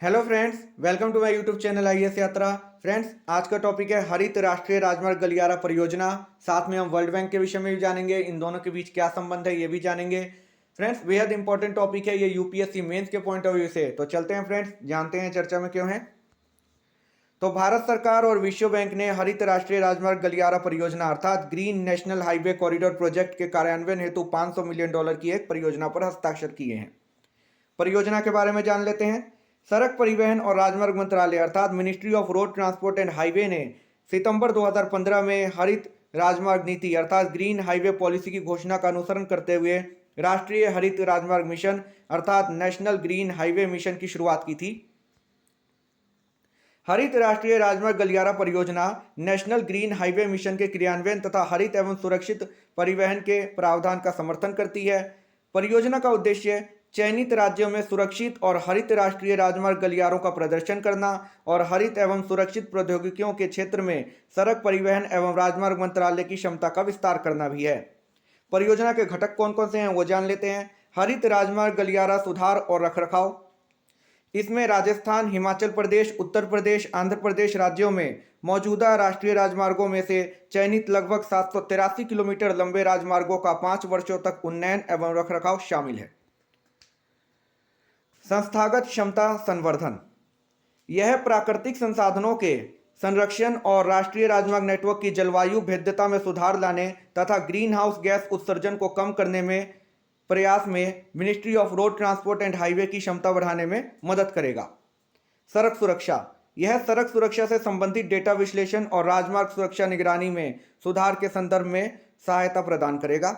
Hello friends, welcome to my YouTube channel IAS Yatra. Friends, आज का topic है हरित राष्ट्रीय राजमार्ग गलियारा परियोजना। साथ में हम वर्ल्ड बैंक के विषय में भी जानेंगे, इन दोनों के बीच क्या संबंध है ये भी जानेंगे। फ्रेंड्स, बेहद इंपॉर्टेंट टॉपिक है ये यूपीएससी मेंस के पॉइंट ऑफ व्यू से। तो चलते हैं फ्रेंड्स, जानते हैं चर्चा में क्यों है। तो भारत सरकार और विश्व बैंक ने हरित राष्ट्रीय राजमार्ग गलियारा परियोजना अर्थात green national highway corridor project के कार्यान्वयन हेतु $500 मिलियन की एक परियोजना पर हस्ताक्षर किए हैं। परियोजना के बारे में जान लेते हैं। सड़क परिवहन और राजमार्ग मंत्रालय अर्थात ministry of road transport and highway ने सितंबर 2015 में हरित राजमार्ग नीति अर्थात ग्रीन हाईवे पॉलिसी की घोषणा का अनुसरण करते हुए राष्ट्रीय हरित राजमार्ग मिशन अर्थात नेशनल ग्रीन हाईवे मिशन की शुरुआत की थी। हरित राष्ट्रीय राजमार्ग गलियारा परियोजना नेशनल ग्रीन हाईवे मिशन के क्रियान्वयन तथा हरित एवं सुरक्षित परिवहन के प्रावधान का समर्थन करती है। परियोजना का उद्देश्य चयनित राज्यों में सुरक्षित और हरित राष्ट्रीय राजमार्ग गलियारों का प्रदर्शन करना और हरित एवं सुरक्षित प्रौद्योगिकियों के क्षेत्र में सड़क परिवहन एवं राजमार्ग मंत्रालय की क्षमता का विस्तार करना भी है। परियोजना के घटक कौन कौन से हैं वो जान लेते हैं। हरित राजमार्ग गलियारा सुधार और रखरखाव, इसमें राजस्थान, हिमाचल प्रदेश, उत्तर प्रदेश, आंध्र प्रदेश राज्यों में मौजूदा राष्ट्रीय राजमार्गों में से चयनित लगभग 783 किलोमीटर लंबे राजमार्गों का 5 वर्षों तक उन्नयन एवं रखरखाव शामिल है। संस्थागत क्षमता संवर्धन, यह प्राकृतिक संसाधनों के संरक्षण और राष्ट्रीय राजमार्ग नेटवर्क की जलवायु भेद्यता में सुधार लाने तथा ग्रीन हाउस गैस उत्सर्जन को कम करने में प्रयास में ministry of road transport and highway की क्षमता बढ़ाने में मदद करेगा। सड़क सुरक्षा, यह सड़क सुरक्षा से संबंधित डेटा विश्लेषण और राजमार्ग सुरक्षा निगरानी में सुधार के संदर्भ में सहायता प्रदान करेगा।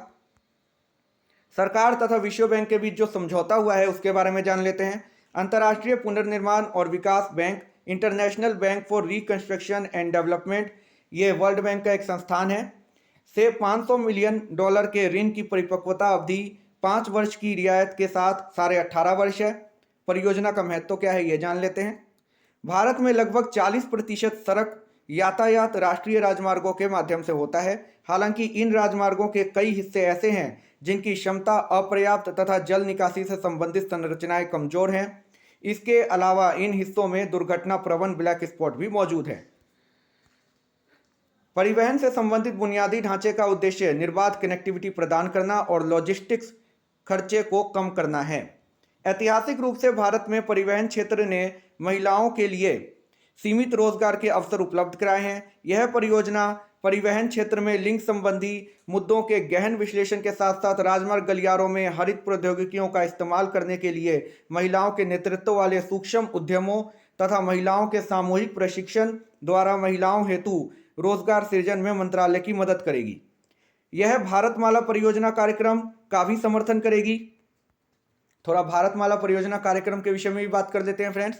सरकार तथा विश्व बैंक के बीच जो समझौता हुआ है उसके बारे में जान लेते हैं। अंतर्राष्ट्रीय पुनर्निर्माण और विकास bank international bank for reconstruction and development, ये वर्ल्ड बैंक का एक संस्थान है, से $500 मिलियन के ऋण की परिपक्वता अवधि 5 वर्ष की रियायत के साथ 18.5 वर्ष है। परियोजना का महत्व क्या है ये जान लेते हैं। भारत में लगभग 40% सड़क यातायात राष्ट्रीय राजमार्गों के माध्यम से होता है। हालांकि इन राजमार्गों के कई हिस्से ऐसे हैं जिनकी क्षमता अपर्याप्त तथा जल निकासी से संबंधित संरचनाएं कमजोर हैं। इसके अलावा इन हिस्सों में दुर्घटना प्रवण ब्लैक स्पॉट भी मौजूद है। परिवहन से संबंधित बुनियादी ढांचे का उद्देश्य निर्बाध कनेक्टिविटी प्रदान करना और लॉजिस्टिक्स खर्चे को कम करना है। ऐतिहासिक रूप से भारत में परिवहन क्षेत्र ने महिलाओं के लिए सीमित रोजगार के अवसर उपलब्ध कराए हैं। यह परियोजना परिवहन क्षेत्र में लिंग संबंधी मुद्दों के गहन विश्लेषण के साथ साथ राजमार्ग गलियारों में हरित प्रौद्योगिकियों का इस्तेमाल करने के लिए महिलाओं के नेतृत्व वाले सूक्ष्म उद्यमों तथा महिलाओं के सामूहिक प्रशिक्षण द्वारा महिलाओं हेतु रोजगार सृजन में मंत्रालय की मदद करेगी। यह भारतमाला परियोजना कार्यक्रम का भी समर्थन करेगी। थोड़ा भारतमाला परियोजना कार्यक्रम के विषय में भी बात कर लेते हैं फ्रेंड्स।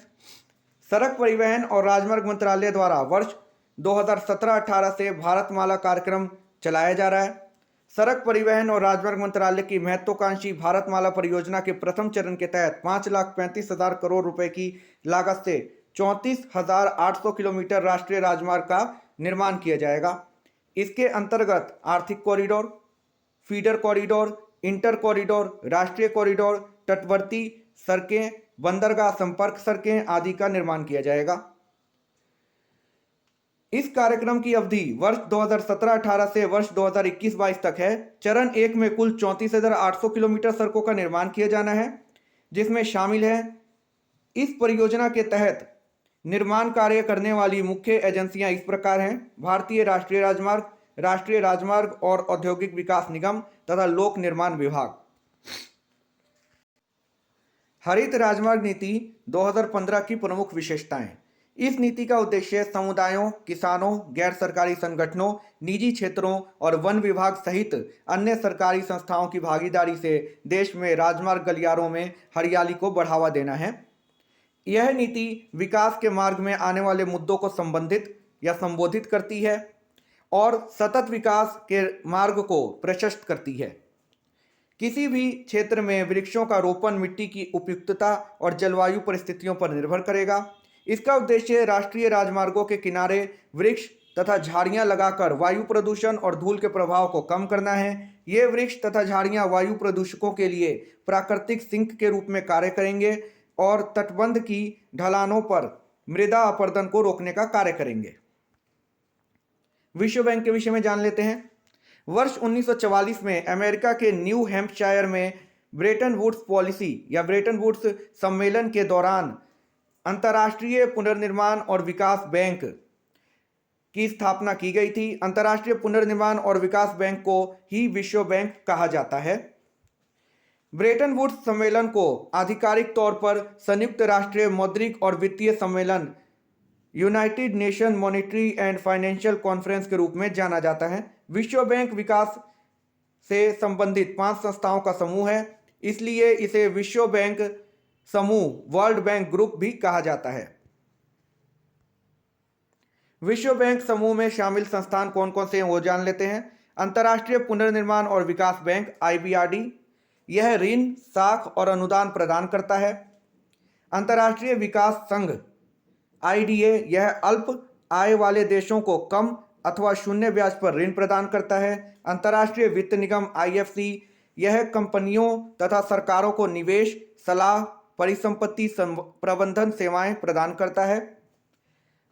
सड़क परिवहन और राजमार्ग मंत्रालय द्वारा वर्ष 2017-18 से भारतमाला कार्यक्रम चलाया जा रहा है। सड़क परिवहन और राजमार्ग मंत्रालय की महत्वाकांक्षी भारतमाला परियोजना के प्रथम चरण के तहत 5,35,000 करोड़ रुपए की लागत से 34,800 किलोमीटर राष्ट्रीय राजमार्ग का निर्माण किया जाएगा। इसके अंतर्गत आर्थिक corridor, feeder corridor, inter corridor, राष्ट्रीय कॉरिडोर, तटवर्ती सड़कें, बंदरगाह संपर्क सड़कें आदि का निर्माण किया जाएगा। इस कार्यक्रम की अवधि वर्ष 2017-18 से वर्ष 2021-22 तक है। चरण 1 में कुल 34,800 किलोमीटर सड़कों का निर्माण किया जाना है, जिसमें शामिल है इस परियोजना के तहत निर्माण कार्य करने वाली मुख्य एजेंसियां इस प्रकार हैं: भारतीय राष्ट्रीय राजमार्ग और औद्योगिक विकास निगम तथा लोक निर्माण विभाग। हरित राजमार्ग नीति 2015 की प्रमुख विशेषताएं। इस नीति का उद्देश्य समुदायों, किसानों, गैर सरकारी संगठनों, निजी क्षेत्रों और वन विभाग सहित अन्य सरकारी संस्थाओं की भागीदारी से देश में राजमार्ग गलियारों में हरियाली को बढ़ावा देना है। यह नीति विकास के मार्ग में आने वाले मुद्दों को संबोधित करती है और सतत विकास के मार्ग को प्रशस्त करती है। किसी भी क्षेत्र में वृक्षों का रोपण मिट्टी की उपयुक्तता और जलवायु परिस्थितियों पर निर्भर करेगा। इसका उद्देश्य राष्ट्रीय राजमार्गों के किनारे वृक्ष तथा झाड़ियां लगाकर वायु प्रदूषण और धूल के प्रभाव को कम करना है। ये वृक्ष तथा झाड़ियां वायु प्रदूषकों के लिए प्राकृतिक सिंक के रूप में कार्य करेंगे और तटबंध की ढलानों पर मृदा अपरदन को रोकने का कार्य करेंगे। विश्व बैंक के विषय में जान लेते हैं। वर्ष 1944 में अमेरिका के न्यू हैम्पशायर में ब्रेटन वुड्स पॉलिसी या ब्रेटन वुड्स सम्मेलन के दौरान अंतर्राष्ट्रीय पुनर्निर्माण और विकास बैंक की स्थापना की गई थी। अंतर्राष्ट्रीय पुनर्निर्माण और विकास बैंक को ही विश्व बैंक कहा जाता है। ब्रेटन वुड्स सम्मेलन को आधिकारिक तौर पर संयुक्त राष्ट्रीय मौद्रिक और वित्तीय सम्मेलन United nation monetary and financial conference के रूप में जाना जाता है। विश्व बैंक विकास से संबंधित 5 संस्थाओं का समूह है, इसलिए इसे विश्व बैंक समूह वर्ल्ड बैंक ग्रुप भी कहा जाता है। विश्व बैंक समूह में शामिल संस्थान कौन कौन से हैं वो जान लेते हैं। अंतर्राष्ट्रीय पुनर्निर्माण और विकास बैंक IBRD, यह ऋण, साख और अनुदान प्रदान करता है। अंतर्राष्ट्रीय विकास संघ IDA, यह अल्प आय वाले देशों को कम अथवा शून्य ब्याज पर ऋण प्रदान करता है। अंतर्राष्ट्रीय वित्त निगम IFC, यह कंपनियों तथा सरकारों को निवेश, सलाह, परिसंपत्ति प्रबंधन सेवाएं प्रदान करता है।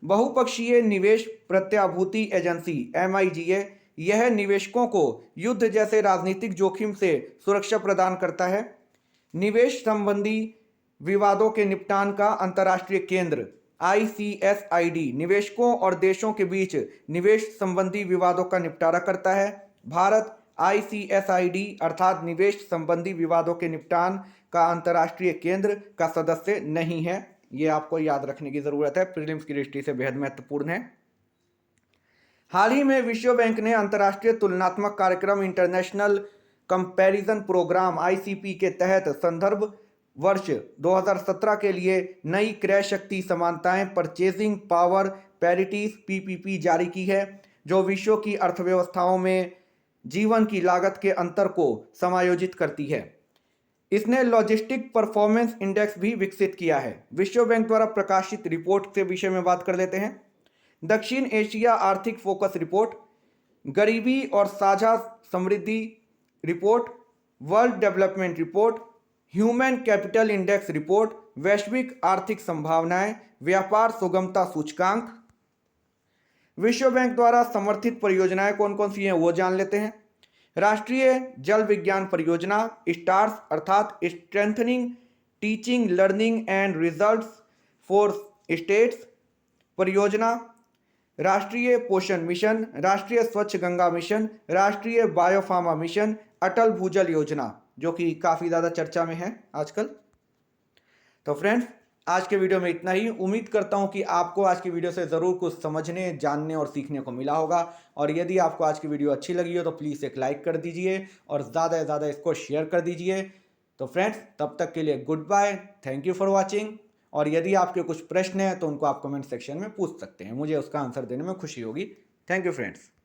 बहुपक्षीय निवेश प्रत्याभूति एजेंसी MIGA, यह निवेशकों को युद्ध जैसे राजनीतिक जोखिम से सुरक्षा प्रदान करता है। निवेश संबंधी विवादों के निपटान का अंतर्राष्ट्रीय केंद्र ICSID, निवेशकों और देशों के बीच निवेश संबंधी विवादों का निपटारा करता है। भारत ICSID अर्थात निवेश संबंधी विवादों के निपटान का अंतर्राष्ट्रीय केंद्र का सदस्य नहीं है। ये आपको याद रखने की जरूरत है, प्रीलिम्स की दृष्टि से बेहद महत्वपूर्ण है। हाल ही में विश्व बैंक ने अंतर्राष्ट्रीय तुलनात्मक कार्यक्रम इंटरनेशनल कंपैरिजन प्रोग्राम ICP के तहत संदर्भ वर्ष 2017 के लिए नई क्रय शक्ति समानताएं परचेजिंग पावर पैरिटीज PPP जारी की है, जो विश्व की अर्थव्यवस्थाओं में जीवन की लागत के अंतर को समायोजित करती है। इसने लॉजिस्टिक परफॉर्मेंस इंडेक्स भी विकसित किया है। विश्व बैंक द्वारा प्रकाशित रिपोर्ट के विषय में बात कर लेते हैं। दक्षिण एशिया आर्थिक फोकस रिपोर्ट, गरीबी और साझा समृद्धि report, world development report, human capital index report, वैश्विक आर्थिक संभावनाएं, व्यापार सुगमता सूचकांक। विश्व बैंक द्वारा समर्थित परियोजनाएं कौन कौन सी हैं वो जान लेते हैं। राष्ट्रीय जल विज्ञान परियोजना स्टार्स अर्थात strengthening teaching learning and results for states परियोजना, राष्ट्रीय पोषण मिशन, राष्ट्रीय स्वच्छ गंगा मिशन, राष्ट्रीय बायोफार्मा मिशन, अटल भूजल योजना, जो कि काफ़ी ज़्यादा चर्चा में है आजकल। तो फ्रेंड्स, आज के वीडियो में इतना ही। उम्मीद करता हूं कि आपको आज की वीडियो से ज़रूर कुछ समझने, जानने और सीखने को मिला होगा। और यदि आपको आज की वीडियो अच्छी लगी हो तो प्लीज़ एक लाइक कर दीजिए और ज़्यादा से ज़्यादा इसको शेयर कर दीजिए। तो फ्रेंड्स, तब तक के लिए good bye, thank you for watching. और यदि आपके कुछ प्रश्न हैं तो उनको आप कमेंट सेक्शन में पूछ सकते हैं, मुझे उसका आंसर देने में खुशी होगी। Thank you friends.